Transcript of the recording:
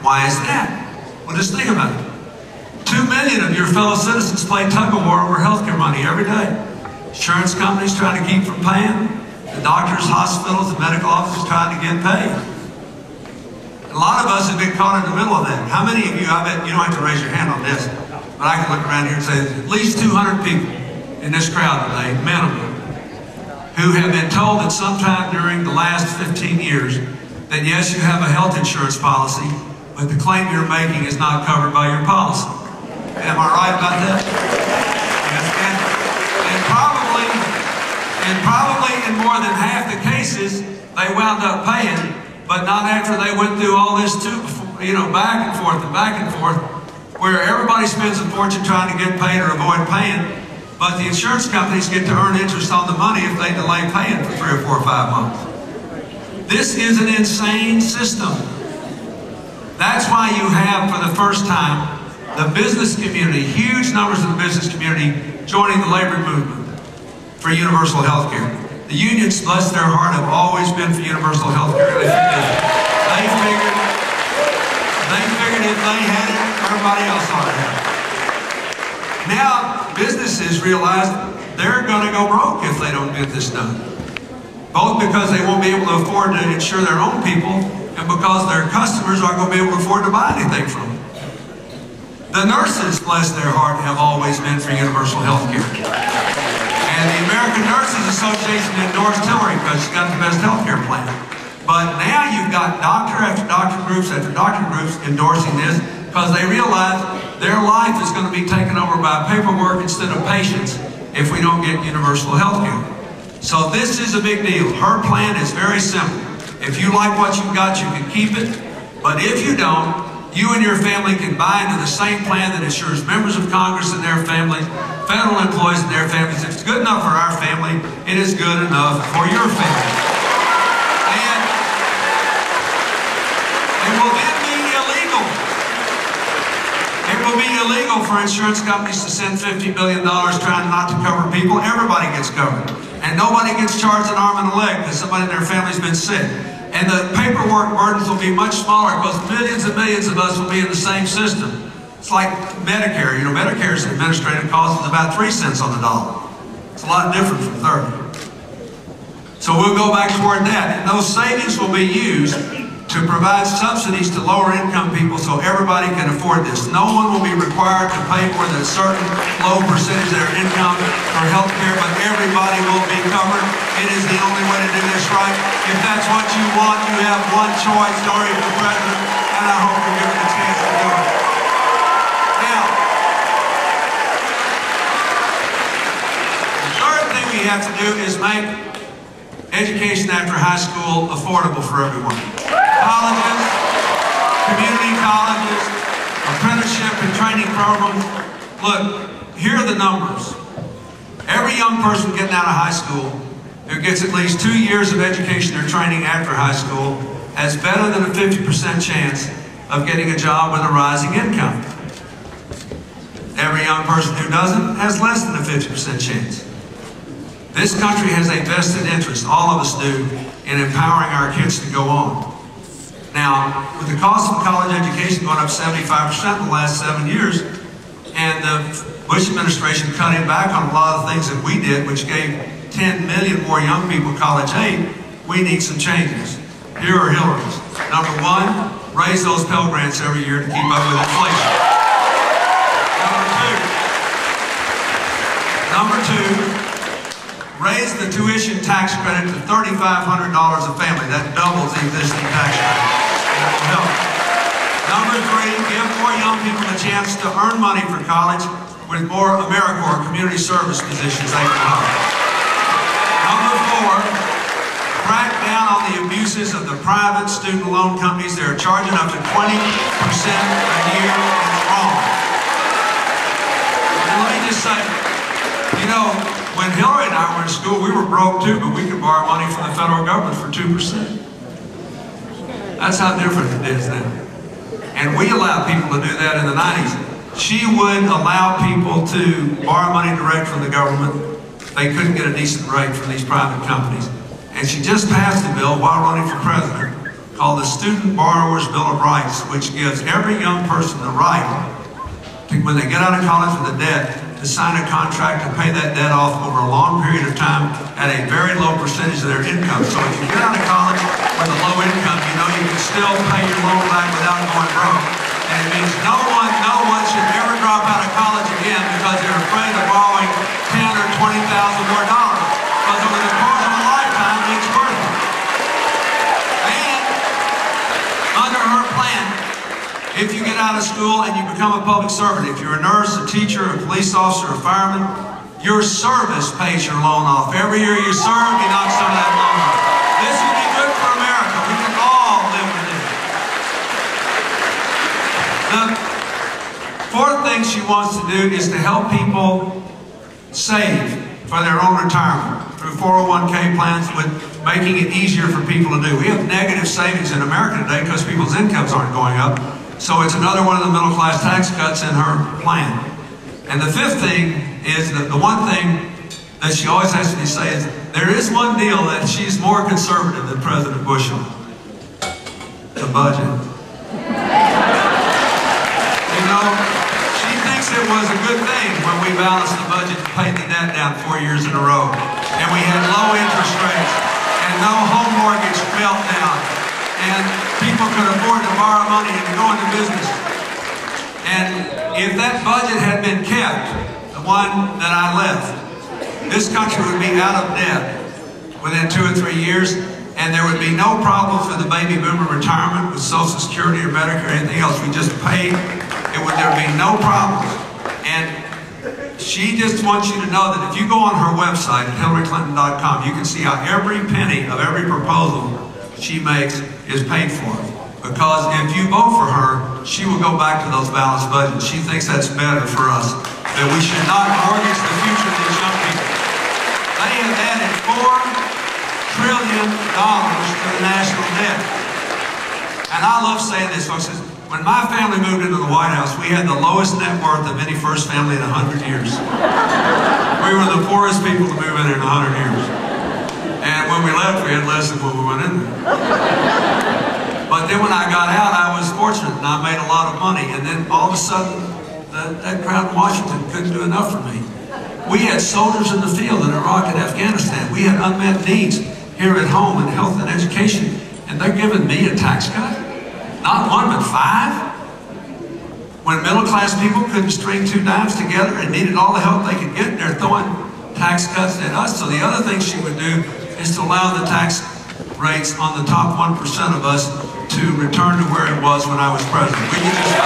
Why is that? Well, just think about it. 2 million of your fellow citizens play tug-of-war over healthcare money every day. Insurance companies trying to keep from paying. The doctors, hospitals, the medical offices trying to get paid. A lot of us have been caught in the middle of that. How many of you, I bet you don't have to raise your hand on this, but I can look around here and say at least 200 people in this crowd today, minimum, who have been told that sometime during the last 15 years that yes, you have a health insurance policy, but the claim you're making is not covered by your policy. Am I right about that? Yes. And probably in more than half the cases, they wound up paying, but not after they went through all this too, back and forth, where everybody spends a fortune trying to get paid or avoid paying, but the insurance companies get to earn interest on the money if they delay paying for 3 or 4 or 5 months. This is an insane system. That's why you have, for the first time, the business community, huge numbers of the business community joining the labor movement for universal health care. The unions, bless their heart, have always been for universal health care. They figured if they had it, everybody else ought to have it. Now, businesses realize they're going to go broke if they don't get this done. Both because they won't be able to afford to insure their own people, and because their customers aren't going to be able to afford to buy anything from them. The nurses, bless their heart, have always been for universal health care. And the American Nurses Association endorsed Hillary because she's got the best health care plan. But now you've got doctor after doctor groups endorsing this because they realize their life is going to be taken over by paperwork instead of patients if we don't get universal health care. So this is a big deal. Her plan is very simple. If you like what you've got, you can keep it. But if you don't, you and your family can buy into the same plan that insures members of Congress and their families, federal employees and their families. If it's good enough for our family, it is good enough for your family. And it will then be illegal. It will be illegal for insurance companies to send $50 billion trying not to cover people. Everybody gets covered. And nobody gets charged an arm and a leg because somebody in their family's been sick. And the paperwork burdens will be much smaller because millions and millions of us will be in the same system. It's like Medicare. Medicare's administrative cost is about 3 cents on the dollar. It's a lot different from 30. So we'll go back toward that. And those savings will be used to provide subsidies to lower income people so everybody can afford this. No one will be required to pay more than a certain low percentage of their income for health care, but everybody will be covered. It is the only way to do this right. If that's what you want, you have one choice, Dory, for president, and I hope you're given a chance to do it. Now, the third thing we have to do is make education after high school affordable for everyone. Colleges, community colleges, apprenticeship and training programs. Look, here are the numbers. Every young person getting out of high school who gets at least 2 years of education or training after high school has better than a 50% chance of getting a job with a rising income. Every young person who doesn't has less than a 50% chance. This country has a vested interest, all of us do, in empowering our kids to go on. Now, with the cost of college education going up 75% in the last 7 years, and the Bush administration cutting back on a lot of things that we did, which gave 10 million more young people college aid, we need some changes. Here are Hillary's. Number one, raise those Pell Grants every year to keep up with inflation. Number two, raise the tuition tax credit to $3,500 a family. That doubles the existing tax credit. That will help. Number three, give more young people a chance to earn money for college with more AmeriCorps community service positions they can hire. Number four, crack down on the abuses of the private student loan companies. They're charging up to 20% a year. It's wrong. And let me just say, you know, when Hillary and I were in school, we were broke too, but we could borrow money from the federal government for 2%. That's how different it is now. And we allowed people to do that in the 90s. She would allow people to borrow money direct from the government. They couldn't get a decent rate from these private companies. And she just passed a bill while running for president called the Student Borrower's Bill of Rights, which gives every young person the right to, when they get out of college with a debt, to sign a contract to pay that debt off over a long period of time at a very low percentage of their income. So if you get out of college with a low income, you know you can still pay your loan back without going broke. And it means no one should ever drop out of college again because they're afraid of borrowing $10,000 or $20,000 more dollars. Because over the course of a lifetime, it's worth it. And under her plan, if you get out of school and you become a public servant, if you're a nurse, a teacher, a police officer, a fireman, your service pays your loan off. Every year you serve, you knock some of that loan off. This would be good for America. We can all live with it. The fourth thing she wants to do is to help people save for their own retirement through 401k plans, with making it easier for people to do. We have negative savings in America today because people's incomes aren't going up. So it's another one of the middle class tax cuts in her plan. And the fifth thing is that the one thing that she always has to say is there is one deal that she's more conservative than President Bush on. The budget. You know, she thinks it was a good thing when we balanced the budget and paid the debt down 4 years in a row. And we had low interest rates and no home mortgage meltdown. And people could afford to borrow money and to go into business. And if that budget had been kept, the one that I left, this country would be out of debt within 2 or 3 years, and there would be no problem for the baby boomer retirement with Social Security or Medicare or anything else. We just paid. There would be no problems. And she just wants you to know that if you go on her website at HillaryClinton.com, you can see how every penny of every proposal she makes is paid for. Because if you vote for her, she will go back to those balanced budgets. She thinks that's better for us. That we should not mortgage the future of these young people. They have added $4 trillion to the national debt. And I love saying this, folks. When my family moved into the White House, we had the lowest net worth of any first family in 100 years. We were the poorest people to move in 100 years. And when we left, we had less than when we went in there. But then when I got out, I was fortunate and I made a lot of money. And then all of a sudden, that crowd in Washington couldn't do enough for me. We had soldiers in the field in Iraq and Afghanistan. We had unmet needs here at home in health and education. And they're giving me a tax cut? Not one, but 5? When middle-class people couldn't string 2 dimes together and needed all the help they could get, they're throwing tax cuts at us. So the other thing she would do is to allow the tax rates on the top 1% of us to return to where it was when I was president. We could just